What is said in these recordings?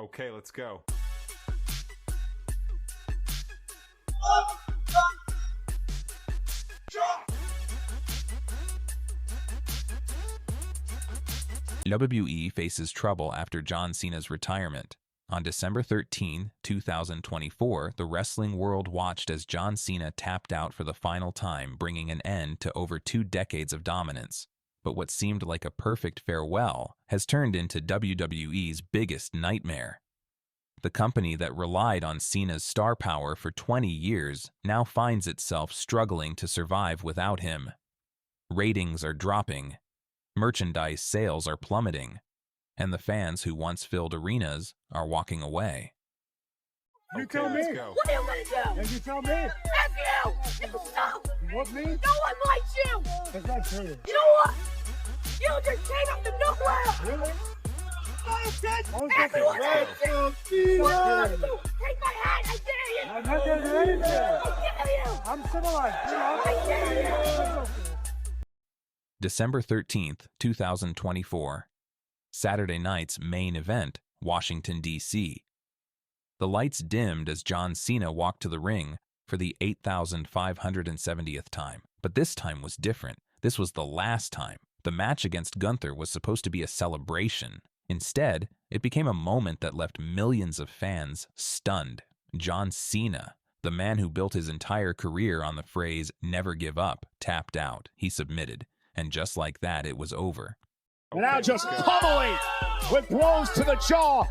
Okay, let's go. WWE faces trouble after John Cena's retirement. On December 13, 2024, the wrestling world watched as John Cena tapped out for the final time, bringing an end to over 2 decades of dominance. But what seemed like a perfect farewell has turned into WWE's biggest nightmare. The company that relied on Cena's star power for 20 years now finds itself struggling to survive without him. Ratings are dropping, merchandise sales are plummeting, and the fans who once filled arenas are walking away. You tell me. What are you gonna do? And you tell me. F you! No! You want me? No one likes you! That's not true. You know what? You just came out of nowhere! Really? Everyone hates you! What are you gonna do? Take my hat! I dare you! I'm not gonna do anything. I dare you! I'm civilized. I dare you! December 13th, 2024. Saturday night's main event, Washington, D.C. The lights dimmed as John Cena walked to the ring for the 8,570th time. But this time was different. This was the last time. The match against Gunther was supposed to be a celebration. Instead, it became a moment that left millions of fans stunned. John Cena, the man who built his entire career on the phrase, "never give up," tapped out. He submitted. And just like that, it was over. And now just pummeling with blows to the jaw.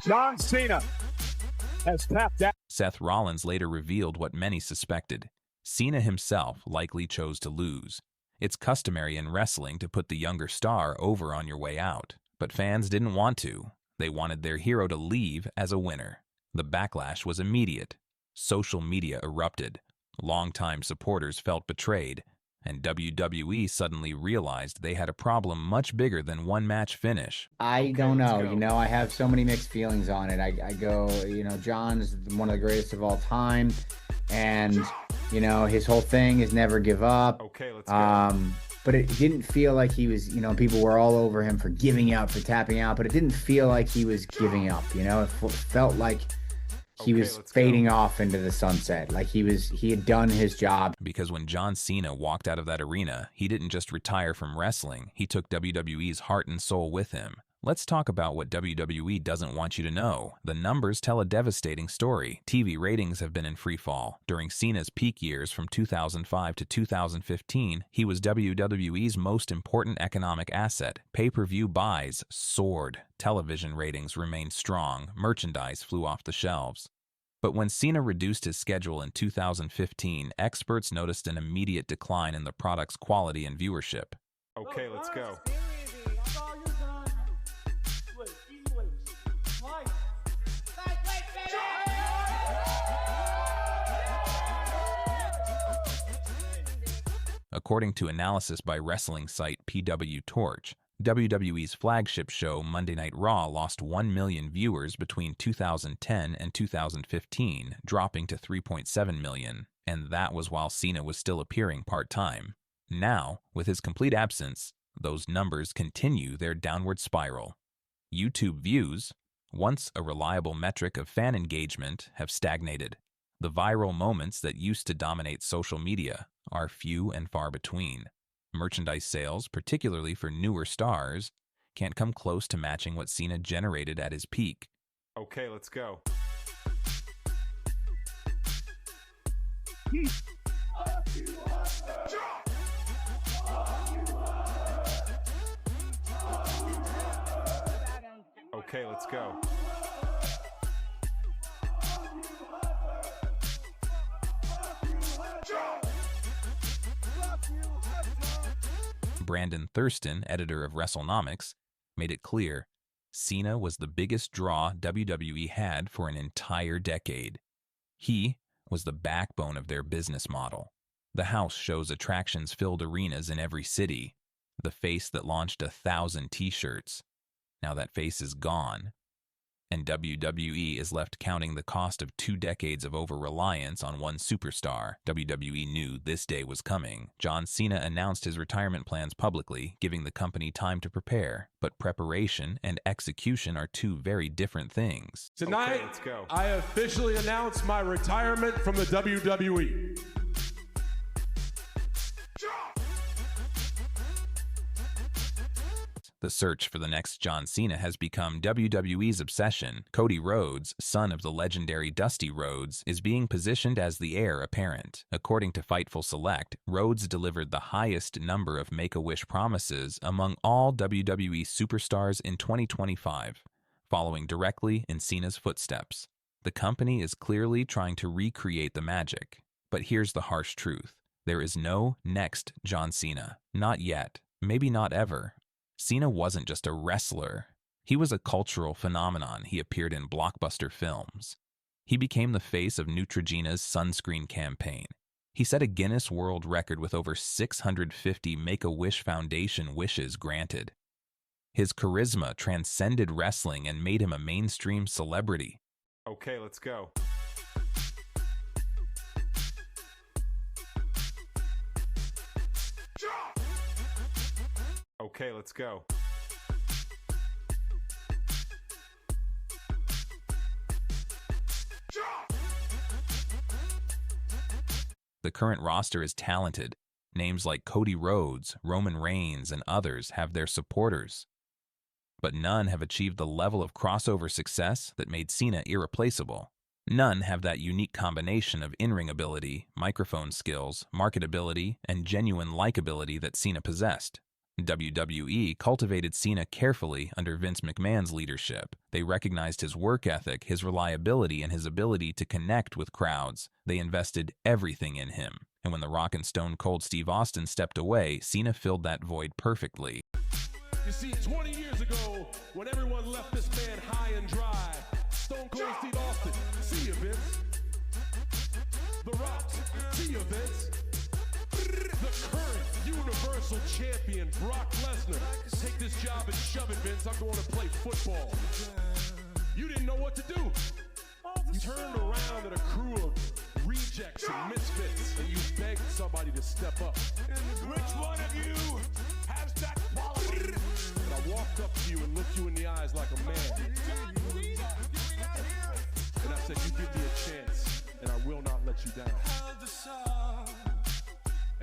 John Cena has tapped out. Seth Rollins later revealed what many suspected. Cena himself likely chose to lose. It's customary in wrestling to put the younger star over on your way out. But fans didn't want to. They wanted their hero to leave as a winner. The backlash was immediate. Social media erupted. Longtime supporters felt betrayed, and WWE suddenly realized they had a problem much bigger than one match finish. I don't know. I have so many mixed feelings on it. I go, John's one of the greatest of all time, and his whole thing is never give up. Okay, let's go. But it didn't feel like he was, people were all over him for giving up, for tapping out, but it didn't feel like he was giving up. It felt like he was fading off into the sunset, like he had done his job. Because when John Cena walked out of that arena, he didn't just retire from wrestling, he took WWE's heart and soul with him. Let's talk about what WWE doesn't want you to know. The numbers tell a devastating story. TV ratings have been in free fall. During Cena's peak years from 2005 to 2015, he was WWE's most important economic asset. Pay-per-view buys soared. Television ratings remained strong. Merchandise flew off the shelves. But when Cena reduced his schedule in 2015, experts noticed an immediate decline in the product's quality and viewership. Okay, let's go. According to analysis by wrestling site PW Torch, WWE's flagship show Monday Night Raw lost 1 million viewers between 2010 and 2015, dropping to 3.7 million, and that was while Cena was still appearing part-time. Now, with his complete absence, those numbers continue their downward spiral. YouTube views, once a reliable metric of fan engagement, have stagnated. The viral moments that used to dominate social media are few and far between. Merchandise sales, particularly for newer stars, can't come close to matching what Cena generated at his peak. Okay, let's go. Okay, let's go. Brandon Thurston, editor of WrestleNomics, made it clear Cena was the biggest draw WWE had for an entire decade. He was the backbone of their business model. The house shows attractions filled arenas in every city. The face that launched 1,000 t-shirts. Now that face is gone. and WWE is left counting the cost of 2 decades of over-reliance on one superstar. WWE knew this day was coming. John Cena announced his retirement plans publicly, giving the company time to prepare. But preparation and execution are two very different things. Tonight, I officially announce my retirement from the WWE. The search for the next John Cena has become WWE's obsession. Cody Rhodes, son of the legendary Dusty Rhodes, is being positioned as the heir apparent. According to Fightful Select, Rhodes delivered the highest number of Make-A-Wish promises among all WWE superstars in 2025, following directly in Cena's footsteps. The company is clearly trying to recreate the magic. But here's the harsh truth. There is no next John Cena. Not yet. Maybe not ever. Cena wasn't just a wrestler. He was a cultural phenomenon. He appeared in blockbuster films. He became the face of Neutrogena's sunscreen campaign. He set a Guinness World Record with over 650 Make-A-Wish Foundation wishes granted. His charisma transcended wrestling and made him a mainstream celebrity. Okay, let's go. Okay, let's go. The current roster is talented. Names like Cody Rhodes, Roman Reigns, and others have their supporters. But none have achieved the level of crossover success that made Cena irreplaceable. None have that unique combination of in-ring ability, microphone skills, marketability, and genuine likability that Cena possessed. WWE cultivated Cena carefully under Vince McMahon's leadership. They recognized his work ethic, his reliability, and his ability to connect with crowds. They invested everything in him. And when The Rock and Stone Cold Steve Austin stepped away, Cena filled that void perfectly. You see, 20 years ago, when everyone left this man high and dry, Stone Cold Steve Austin, see you, Vince. The Rock, see you, Vince. The current Universal Champion, Brock Lesnar. Take this job and shove it, Vince. I'm going to play football. You didn't know what to do. You turned around at a crew of rejects and misfits, and you begged somebody to step up. Which one of you has that quality? And I walked up to you and looked you in the eyes like a man. And I said, you give me a chance, and I will not let you down.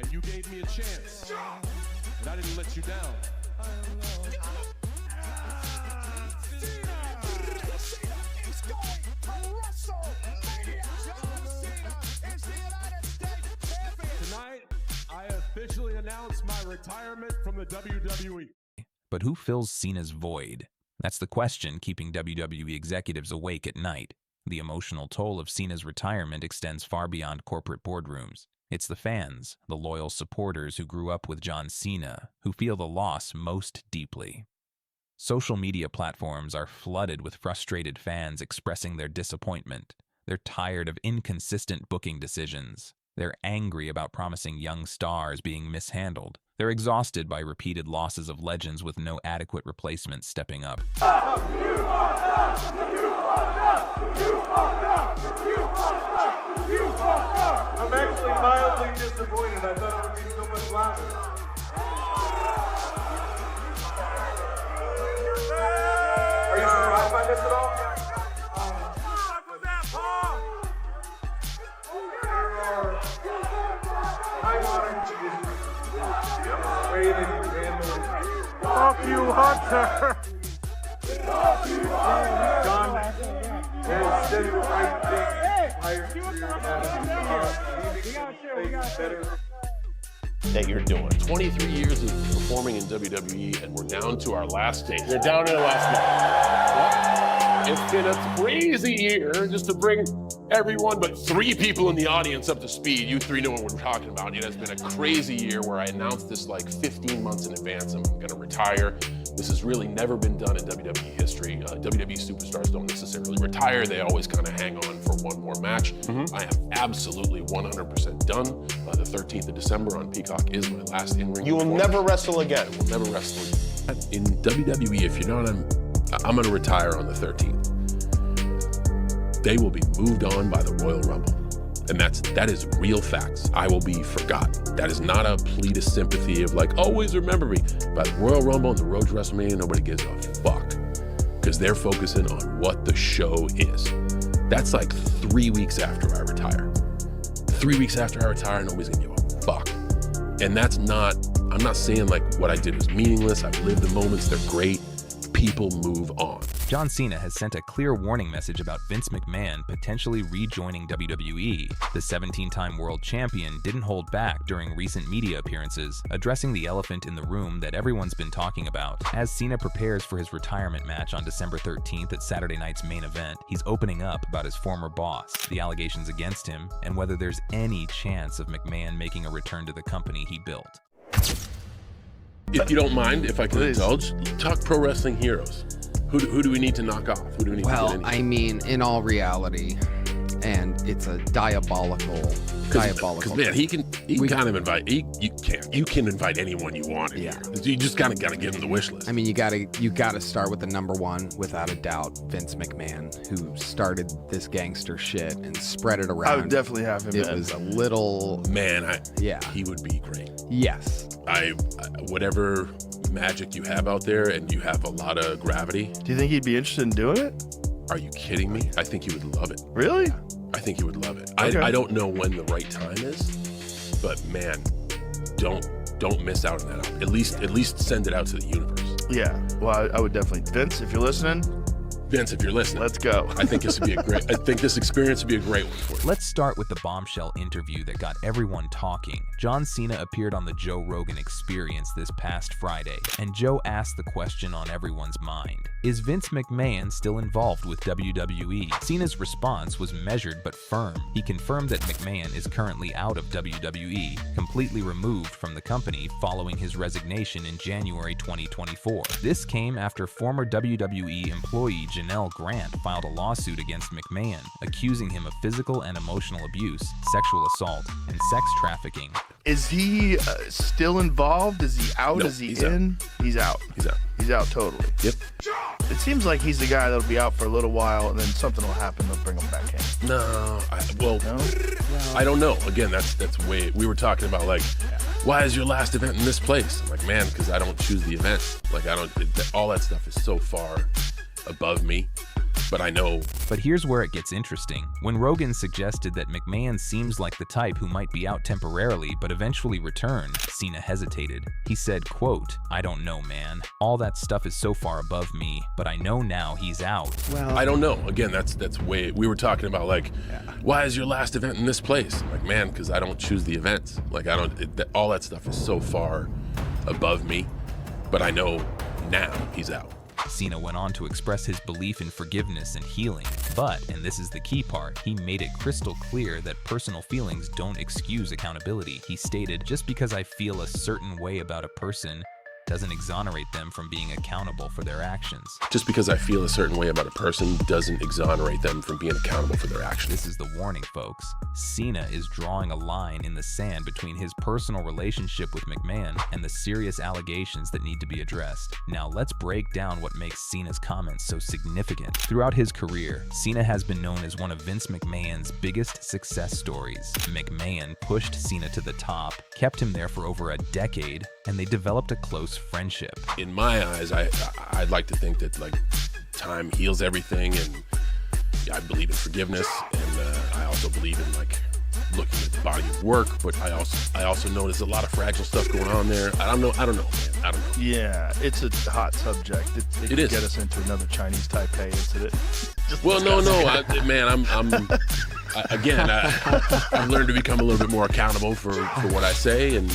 And you gave me a chance, and I didn't let you down. Tonight, I officially announce my retirement from the WWE. But who fills Cena's void? That's the question keeping WWE executives awake at night. The emotional toll of Cena's retirement extends far beyond corporate boardrooms. It's the fans, the loyal supporters who grew up with John Cena, who feel the loss most deeply. Social media platforms are flooded with frustrated fans expressing their disappointment. They're tired of inconsistent booking decisions. They're angry about promising young stars being mishandled. They're exhausted by repeated losses of legends with no adequate replacements stepping up. I'm actually mildly disappointed. I thought it would be so much louder. Are you surprised by this at all? Was that Paul? There are high modern traditions. Way that you handle. Fuck you, Hunter. John has said the right thing. That you're doing 23 years of performing in WWE, and we're down to our last stage. You're down to the last Yep. It's been a crazy year just to bring everyone but 3 people in the audience up to speed. You 3 know what we're talking about. It has been a crazy year where I announced this like 15 months in advance. I'm going to retire. This has really never been done in WWE history. WWE superstars don't necessarily retire. They always kind of hang on for one more match. I am absolutely 100% done. The 13th of December on Peacock is my last in-ring. You will never wrestle again. I will never wrestle again. In WWE, if you know what I'm going to retire on the 13th. They will be moved on by the Royal Rumble. And that is real facts. I will be forgotten. That is not a plea to sympathy of like, always remember me. By the Royal Rumble and the road to WrestleMania, nobody gives a fuck. Because they're focusing on what the show is. That's like 3 weeks after I retire. 3 weeks after I retire, nobody's gonna give a fuck. And I'm not saying like what I did was meaningless. I've lived the moments, they're great. People move on. John Cena has sent a clear warning message about Vince McMahon potentially rejoining WWE. The 17-time world champion didn't hold back during recent media appearances, addressing the elephant in the room that everyone's been talking about. As Cena prepares for his retirement match on December 13th at Saturday night's main event, he's opening up about his former boss, the allegations against him, and whether there's any chance of McMahon making a return to the company he built. If you don't mind, if I can indulge, talk pro wrestling heroes. Who do we need to knock off? Who do we need to get in? I mean, in all reality, and it's a diabolical. Because man, he can kind of invite. You can invite anyone you want in here. You just kind of got to give him the wish list. I mean, you gotta start with the number one, without a doubt, Vince McMahon, who started this gangster shit and spread it around. I would definitely have him. It was a little man. He would be great. Yes. I whatever magic you have out there, and you have a lot of gravity. Do you think he'd be interested in doing it? Are you kidding me? I think he would love it. Really? I think he would love it. Okay. I don't know when the right time is, but man, don't miss out on that. At least send it out to the universe. Yeah. Well, I would definitely. Vince, if you're listening. Vince, if you're listening, let's go. I think this experience would be a great one for you. Let's start with the bombshell interview that got everyone talking. John Cena appeared on the Joe Rogan Experience this past Friday, and Joe asked the question on everyone's mind. Is Vince McMahon still involved with WWE? Cena's response was measured but firm. He confirmed that McMahon is currently out of WWE, completely removed from the company following his resignation in January 2024. This came after former WWE employee Janelle Grant filed a lawsuit against McMahon, accusing him of physical and emotional abuse, sexual assault, and sex trafficking. Is he still involved? Is he out? No, is he in? He's out. He's out. He's out totally. Yep. It seems like he's the guy that'll be out for a little while, and then something will happen. They'll bring him back in. No, I don't know. Again, that's way we were talking about like, why is your last event in this place? I'm like, man, because I don't choose the event. Like all that stuff is so far above me, but I know. But here's where it gets interesting. When Rogan suggested that McMahon seems like the type who might be out temporarily but eventually return, Cena hesitated. He said, quote, "I don't know, man. All that stuff is so far above me, but I know now he's out." Well, I don't know. Again, that's way we were talking about like, why is your last event in this place? I'm like, man, because I don't choose the events. Like all that stuff is so far above me, but I know now he's out. Cena went on to express his belief in forgiveness and healing, but, and this is the key part, he made it crystal clear that personal feelings don't excuse accountability. He stated, "Just because I feel a certain way about a person doesn't exonerate them from being accountable for their actions." Just because I feel a certain way about a person doesn't exonerate them from being accountable for their actions. This is the warning, folks. Cena is drawing a line in the sand between his personal relationship with McMahon and the serious allegations that need to be addressed. Now let's break down what makes Cena's comments so significant. Throughout his career, Cena has been known as one of Vince McMahon's biggest success stories. McMahon pushed Cena to the top, kept him there for over a decade, and they developed a close friendship. In my eyes, I'd like to think that like time heals everything, and I believe in forgiveness, and I also believe in like looking at the body of work. But I also know there's a lot of fragile stuff going on there. I don't know, man. I don't know. Yeah, it's a hot subject. It could get us into another Chinese Taipei incident. Well, no, I've learned to become a little bit more accountable for what I say, and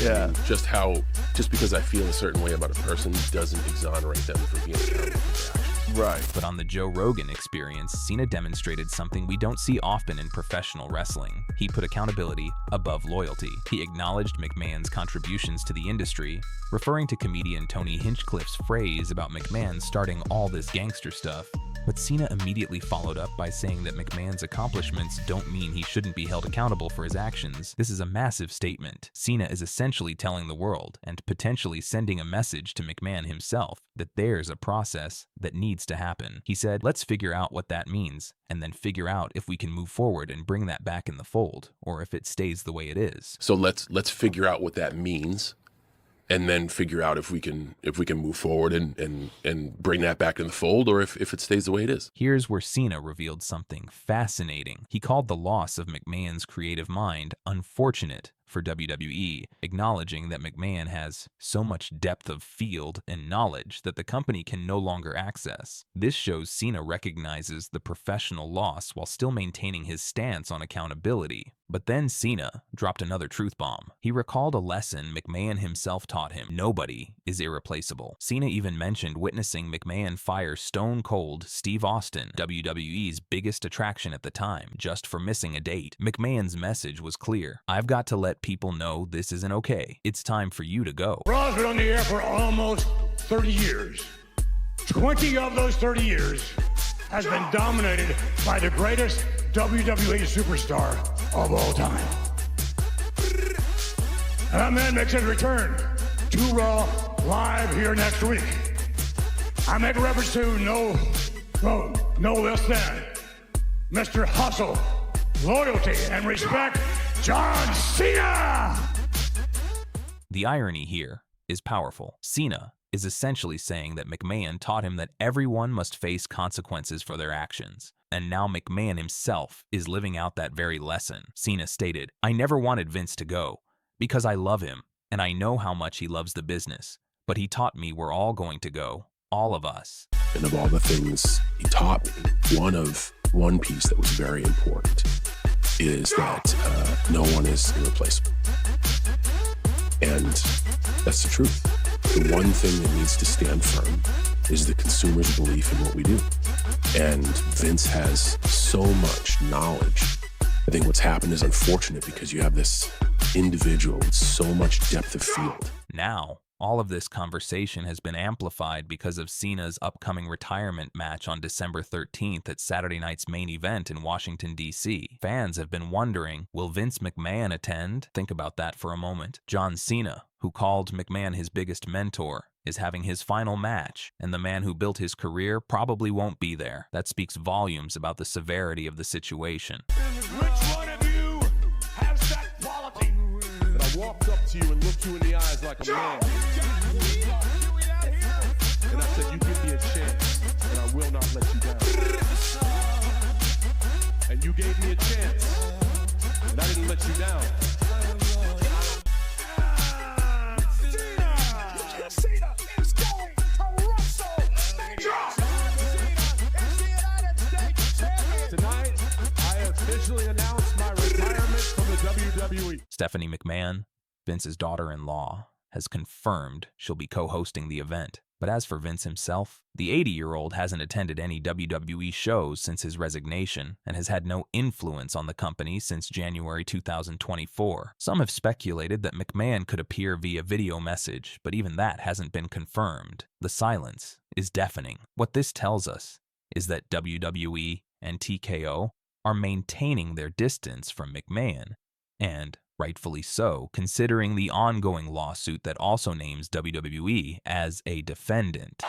just because I feel a certain way about a person doesn't exonerate them from being accountable for their actions. Right. But on the Joe Rogan Experience, Cena demonstrated something we don't see often in professional wrestling. He put accountability above loyalty. He acknowledged McMahon's contributions to the industry, referring to comedian Tony Hinchcliffe's phrase about McMahon starting all this gangster stuff. But Cena immediately followed up by saying that McMahon's accomplishments don't mean he shouldn't be held accountable for his actions. This is a massive statement. Cena is essentially telling the world, and potentially sending a message to McMahon himself, that there's a process that needs needs to happen. He said, let's figure out what that means, and then figure out if we can move forward and bring that back in the fold, or if it stays the way it is. So let's figure out what that means, and then figure out if we can move forward and bring that back in the fold, or if it stays the way it is. Here's where Cena revealed something fascinating. He called the loss of McMahon's creative mind unfortunate for WWE, acknowledging that McMahon has so much depth of field and knowledge that the company can no longer access. This shows Cena recognizes the professional loss while still maintaining his stance on accountability. But then Cena dropped another truth bomb. He recalled a lesson McMahon himself taught him: nobody is irreplaceable. Cena even mentioned witnessing McMahon fire Stone Cold Steve Austin, WWE's biggest attraction at the time, just for missing a date. McMahon's message was clear: I've got to let people know this isn't okay. It's time for you to go. Raw's been on the air for almost 30 years. 20 of those 30 years has been dominated by the greatest WWE superstar of all time. And that man makes his return to Raw live here next week. I make reference to no less than Mr. Hustle, Loyalty, and Respect, John Cena! The irony here is powerful. Cena is essentially saying that McMahon taught him that everyone must face consequences for their actions. And now McMahon himself is living out that very lesson. Cena stated, I never wanted Vince to go because I love him and I know how much he loves the business. But he taught me we're all going to go, all of us. And of all the things he taught me, one piece that was very important is that no one is irreplaceable. And that's the truth. The one thing that needs to stand firm is the consumer's belief in what we do. And Vince has so much knowledge. I think what's happened is unfortunate because you have this individual with so much depth of field. Now, all of this conversation has been amplified because of Cena's upcoming retirement match on December 13th at Saturday night's main event in Washington, D.C. Fans have been wondering, will Vince McMahon attend? Think about that for a moment. John Cena, who called McMahon his biggest mentor, is having his final match, and the man who built his career probably won't be there. That speaks volumes about the severity of the situation. Which one of you has that quality? And I walked up to you and looked you in the eyes like a man. And I said, you give me a chance, and I will not let you down. And you gave me a chance, and I didn't let you down. Cena is going to WrestleMania. Tonight, I officially announce my retirement from the WWE. Stephanie McMahon, Vince's daughter-in-law, has confirmed she'll be co-hosting the event. But as for Vince himself, the 80-year-old hasn't attended any WWE shows since his resignation and has had no influence on the company since January 2024. Some have speculated that McMahon could appear via video message, but even that hasn't been confirmed. The silence is deafening. What this tells us is that WWE and TKO are maintaining their distance from McMahon, and rightfully so, considering the ongoing lawsuit that also names WWE as a defendant.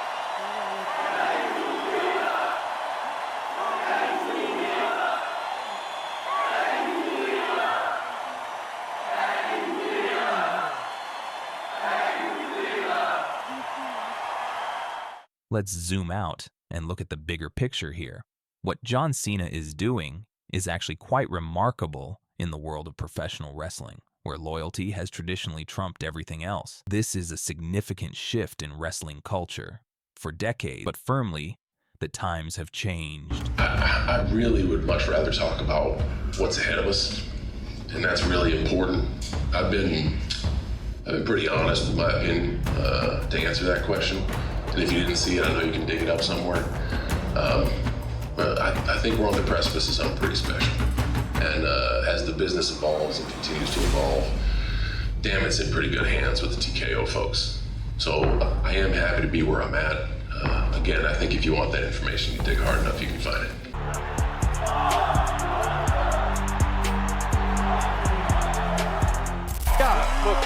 Let's zoom out and look at the bigger picture here. What John Cena is doing is actually quite remarkable in the world of professional wrestling, where loyalty has traditionally trumped everything else. This is a significant shift in wrestling culture. For decades, but firmly, the times have changed. I really would much rather talk about what's ahead of us, and that's really important. I've been pretty honest with my opinion to answer that question. And if you didn't see it, I know you can dig it up somewhere. I think we're on the precipice of something pretty special. And as the business evolves and continues to evolve, damn, it's in pretty good hands with the TKO folks. So I am happy to be where I'm at. Again, I think if you want that information, you dig hard enough, you can find it. Yeah, look,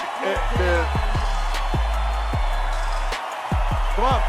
come on.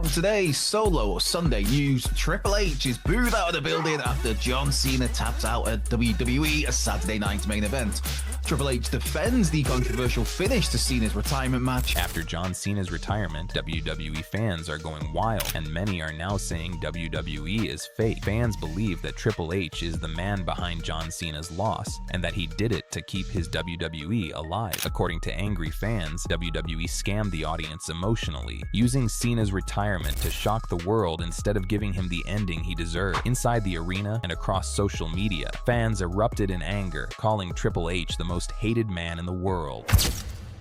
today's Solo Sunday news, Triple H is booed out of the building after John Cena taps out at WWE as Saturday night's main event. Triple H defends the controversial finish to Cena's retirement match. After John Cena's retirement, WWE fans are going wild, and many are now saying WWE is fake. Fans believe that Triple H is the man behind John Cena's loss, and that he did it to keep his WWE alive. According to angry fans, WWE scammed the audience emotionally, using Cena's retirement to shock the world instead of giving him the ending he deserved. Inside the arena and across social media, fans erupted in anger, calling Triple H the most hated man in the world.